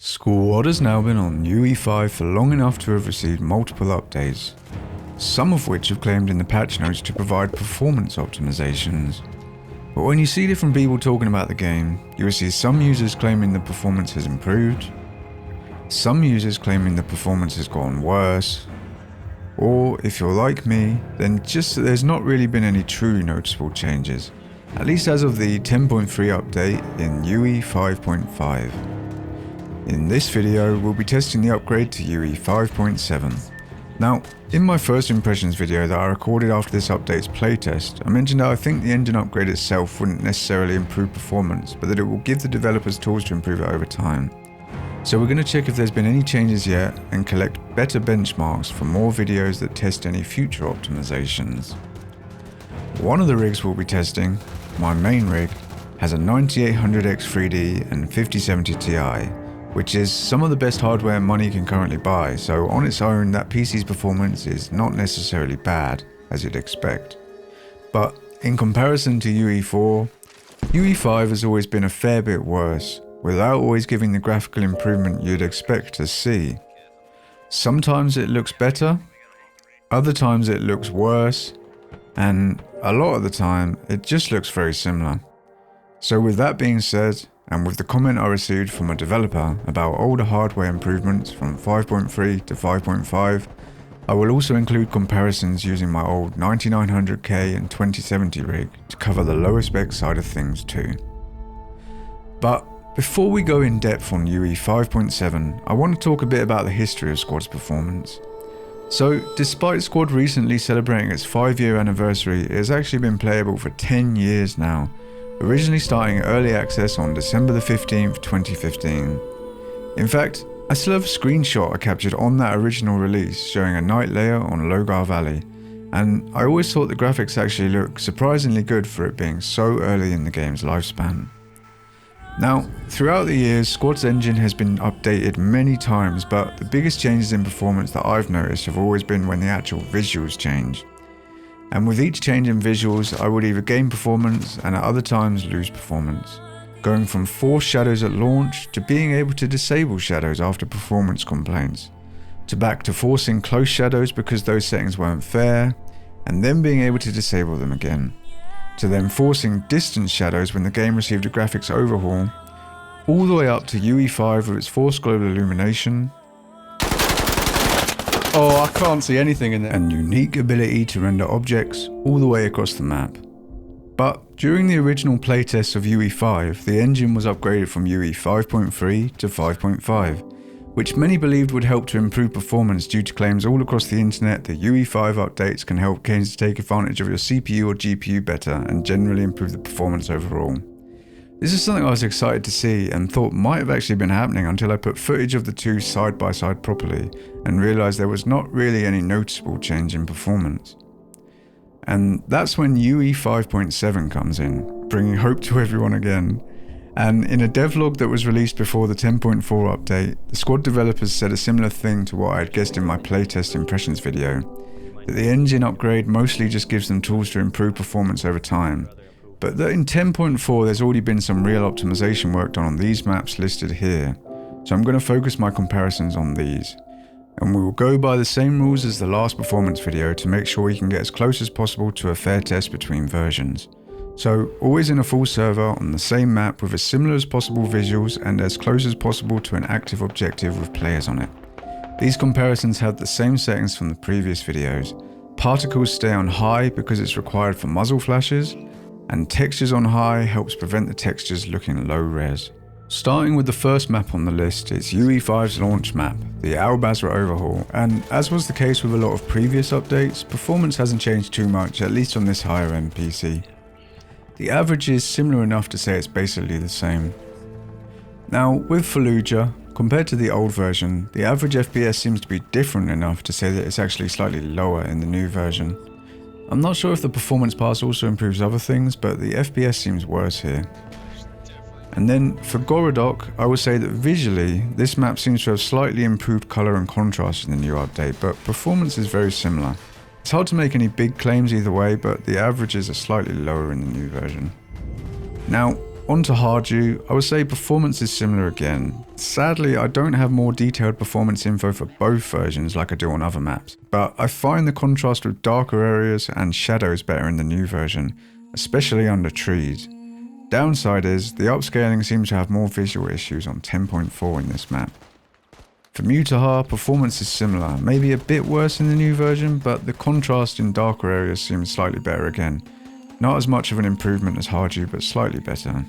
Squad has now been on UE5 for long enough to have received multiple updates, some of which have claimed in the patch notes to provide performance optimizations. But when you see different people talking about the game, you will see some users claiming the performance has improved, some users claiming the performance has gotten worse, or if you're like me, then just that there's not really been any true noticeable changes, at least as of the 10.3 update in UE 5.5. In this video, we'll be testing the upgrade to UE 5.7. Now, in my first impressions video that I recorded after this update's playtest, I mentioned that I think the engine upgrade itself wouldn't necessarily improve performance, but that it will give the developers tools to improve it over time. So we're going to check if there's been any changes yet and collect better benchmarks for more videos that test any future optimizations. One of the rigs we'll be testing, my main rig, has a 9800X 3D and 5070 Ti, which is some of the best hardware money can currently buy, so on its own that PC's performance is not necessarily bad, as you'd expect. But in comparison to UE4, UE5 has always been a fair bit worse, without always giving the graphical improvement you'd expect to see. Sometimes it looks better, other times it looks worse, and a lot of the time it just looks very similar. So with that being said, and with the comment I received from a developer about older hardware improvements from 5.3 to 5.5, I will also include comparisons using my old 9900K and 2070 rig to cover the lower spec side of things too. But before we go in depth on UE 5.7, I want to talk a bit about the history of Squad's performance. So, despite Squad recently celebrating its 5-year anniversary, it has actually been playable for 10 years now, originally starting early access on December the 15th, 2015. In fact, I still have a screenshot I captured on that original release showing a night layer on Logar Valley, and I always thought the graphics actually looked surprisingly good for it being so early in the game's lifespan. Now, throughout the years, Squad's engine has been updated many times, but the biggest changes in performance that I've noticed have always been when the actual visuals change. And with each change in visuals, I would either gain performance and at other times lose performance, going from forced shadows at launch to being able to disable shadows after performance complaints, to back to forcing close shadows because those settings weren't fair, and then being able to disable them again, to then forcing distance shadows when the game received a graphics overhaul, all the way up to UE5 with its forced global illumination, oh, I can't see anything in there, and unique ability to render objects all the way across the map. But during the original playtest of UE5, the engine was upgraded from UE 5.3 to 5.5, which many believed would help to improve performance due to claims all across the internet that UE5 updates can help games to take advantage of your CPU or GPU better and generally improve the performance overall. This is something I was excited to see and thought might have actually been happening until I put footage of the two side by side properly and realised there was not really any noticeable change in performance. And that's when UE 5.7 comes in, bringing hope to everyone again. And in a devlog that was released before the 10.4 update, the Squad developers said a similar thing to what I had guessed in my playtest impressions video, that the engine upgrade mostly just gives them tools to improve performance over time, but that in 10.4 there's already been some real optimization work done on these maps listed here, so I'm going to focus my comparisons on these. And we will go by the same rules as the last performance video to make sure we can get as close as possible to a fair test between versions. So, always in a full server on the same map with as similar as possible visuals and as close as possible to an active objective with players on it. These comparisons have the same settings from the previous videos. Particles stay on high because it's required for muzzle flashes, and textures on high helps prevent the textures looking low res. Starting with the first map on the list, it's UE5's launch map, the Al Basra overhaul, and as was the case with a lot of previous updates, performance hasn't changed too much, at least on this higher end PC. The average is similar enough to say it's basically the same. Now, with Fallujah, compared to the old version, the average FPS seems to be different enough to say that it's actually slightly lower in the new version. I'm not sure if the performance pass also improves other things, but the FPS seems worse here. And then for Gorodok, I would say that visually, this map seems to have slightly improved colour and contrast in the new update, but performance is very similar. It's hard to make any big claims either way, but the averages are slightly lower in the new version. Now, on to Hardew, I would say performance is similar again. Sadly, I don't have more detailed performance info for both versions like I do on other maps, but I find the contrast with darker areas and shadows better in the new version, especially under trees. Downside is, the upscaling seems to have more visual issues on 10.4 in this map. For Mutahar, performance is similar, maybe a bit worse in the new version, but the contrast in darker areas seems slightly better again. Not as much of an improvement as Hardew, but slightly better.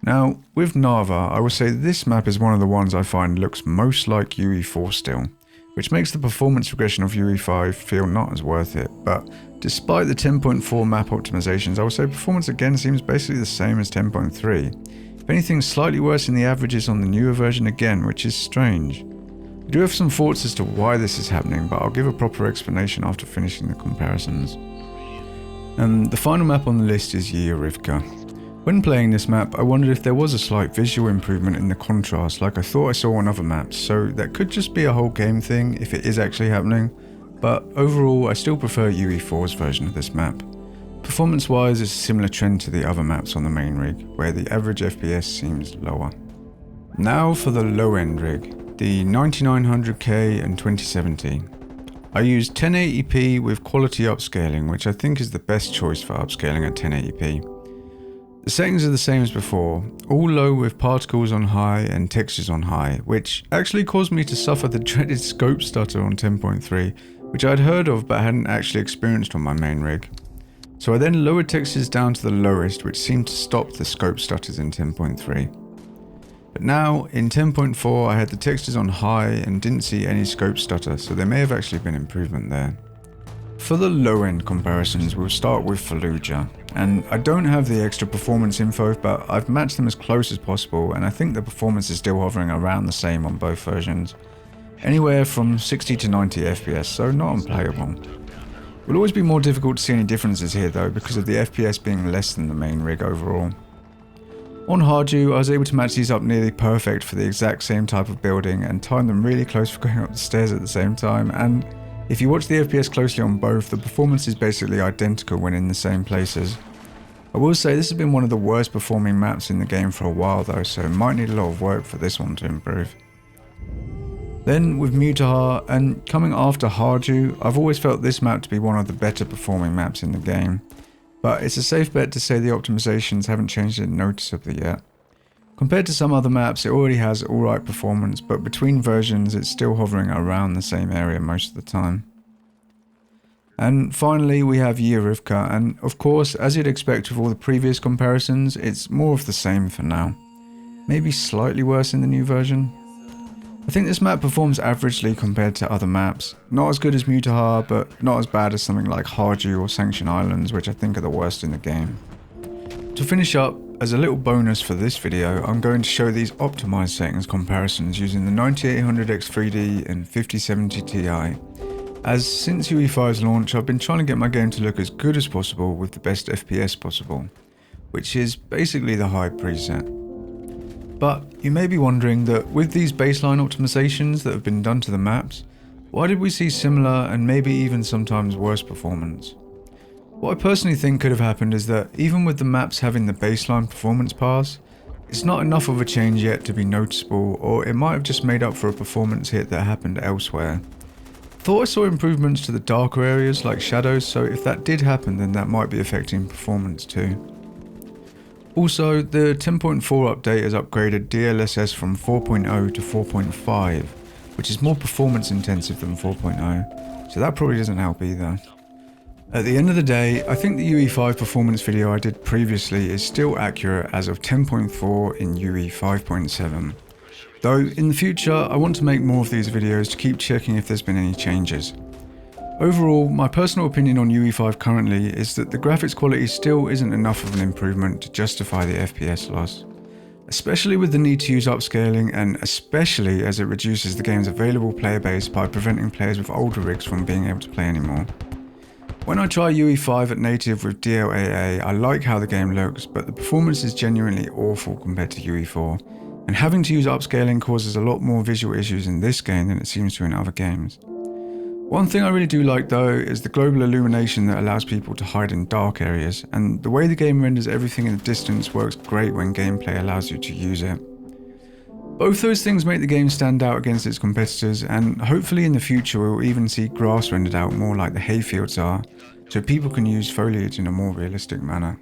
Now, with Nava, I would say this map is one of the ones I find looks most like UE4 still, which makes the performance regression of UE5 feel not as worth it, but despite the 10.4 map optimizations, I would say performance again seems basically the same as 10.3. If anything, slightly worse in the averages on the newer version again, which is strange. I do have some thoughts as to why this is happening, but I'll give a proper explanation after finishing the comparisons. And the final map on the list is UE5. When playing this map, I wondered if there was a slight visual improvement in the contrast like I thought I saw on other maps, so that could just be a whole game thing if it is actually happening, but overall I still prefer UE4's version of this map. Performance wise, it's a similar trend to the other maps on the main rig, where the average FPS seems lower. Now for the low end rig, the 9900K and 2070. I use 1080p with quality upscaling, which I think is the best choice for upscaling at 1080p. The settings are the same as before, all low with particles on high and textures on high, which actually caused me to suffer the dreaded scope stutter on 10.3, which I'd heard of but hadn't actually experienced on my main rig. So I then lowered textures down to the lowest, which seemed to stop the scope stutters in 10.3. But now, in 10.4 I had the textures on high and didn't see any scope stutter, so there may have actually been improvement there. For the low end comparisons, we'll start with Fallujah, and I don't have the extra performance info, but I've matched them as close as possible, and I think the performance is still hovering around the same on both versions. Anywhere from 60 to 90 FPS, so not unplayable. It will always be more difficult to see any differences here though, because of the FPS being less than the main rig overall. On Hardew, I was able to match these up nearly perfect for the exact same type of building and time them really close for going up the stairs at the same time, and if you watch the FPS closely on both, the performance is basically identical when in the same places. I will say this has been one of the worst performing maps in the game for a while though, so it might need a lot of work for this one to improve. Then with Mutahar, and coming after Hardew, I've always felt this map to be one of the better performing maps in the game. But it's a safe bet to say the optimizations haven't changed it noticeably yet. Compared to some other maps, it already has alright performance, but between versions it's still hovering around the same area most of the time. And finally we have UE5, and of course, as you'd expect with all the previous comparisons, it's more of the same for now. Maybe slightly worse in the new version. I think this map performs averagely compared to other maps. Not as good as Mutahar, but not as bad as something like Hardew or Sanction Islands, which I think are the worst in the game. To finish up, as a little bonus for this video, I'm going to show these optimized settings comparisons using the 9800X3D and 5070 Ti. As since UE5's launch, I've been trying to get my game to look as good as possible with the best FPS possible, which is basically the high preset. But you may be wondering that with these baseline optimizations that have been done to the maps, why did we see similar and maybe even sometimes worse performance? What I personally think could have happened is that even with the maps having the baseline performance pass, it's not enough of a change yet to be noticeable, or it might have just made up for a performance hit that happened elsewhere. Thought I saw improvements to the darker areas like shadows, so if that did happen then that might be affecting performance too. Also, the 10.4 update has upgraded DLSS from 4.0 to 4.5, which is more performance intensive than 4.0, so that probably doesn't help either. At the end of the day, I think the UE5 performance video I did previously is still accurate as of 10.4 in UE 5.7. Though in the future, I want to make more of these videos to keep checking if there's been any changes. Overall, my personal opinion on UE5 currently is that the graphics quality still isn't enough of an improvement to justify the FPS loss. Especially with the need to use upscaling, and especially as it reduces the game's available player base by preventing players with older rigs from being able to play anymore. When I try UE5 at native with DLAA, I like how the game looks, but the performance is genuinely awful compared to UE4, and having to use upscaling causes a lot more visual issues in this game than it seems to in other games. One thing I really do like though is the global illumination that allows people to hide in dark areas, and the way the game renders everything in the distance works great when gameplay allows you to use it. Both those things make the game stand out against its competitors, and hopefully in the future we'll even see grass rendered out more like the hayfields are, so people can use foliage in a more realistic manner.